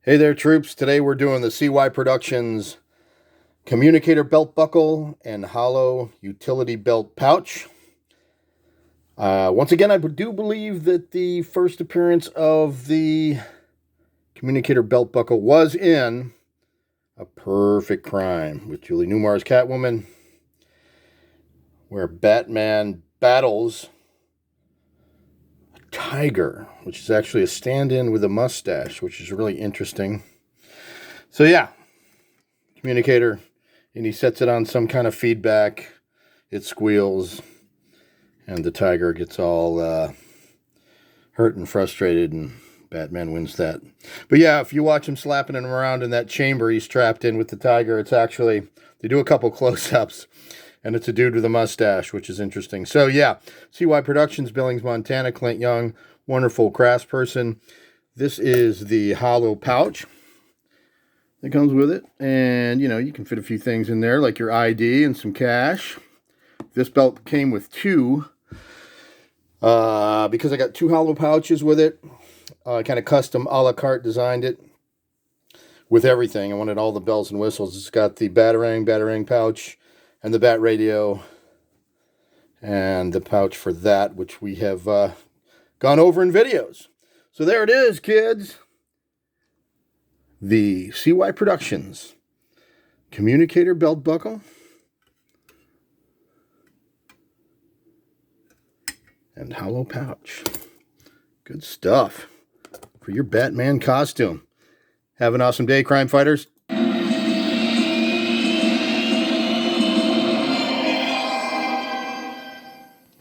Hey there, troops. Today we're doing the CY Productions Communicator belt buckle and hollow utility belt pouch. Once again, I do believe that the first appearance of the Communicator belt buckle was in A Perfect Crime with Julie Newmar's Catwoman, where Batman battles a tiger, which is actually a stand-in with a mustache, which is really interesting. So yeah, Communicator, and he sets it on some kind of feedback. It squeals, and the tiger gets all hurt and frustrated, and Batman wins that. But yeah, if you watch him slapping him around in that chamber he's trapped in with the tiger, it's actually, they do a couple close-ups, and it's a dude with a mustache, which is interesting. So yeah, CY Productions, Billings, Montana, Clint Young, wonderful craftsperson. This is the hollow pouch that comes with it, and you know, you can fit a few things in there like your ID and some cash. This belt came with two because I got two hollow pouches with it. I kind of custom a la carte designed it with everything. I wanted all the bells and whistles. It's got the batarang pouch and the bat radio and the pouch for that, which we have gone over in videos. So there it is, kids. The CY Productions Communicator belt buckle and hollow pouch. Good stuff for your Batman costume. Have an awesome day, crime fighters.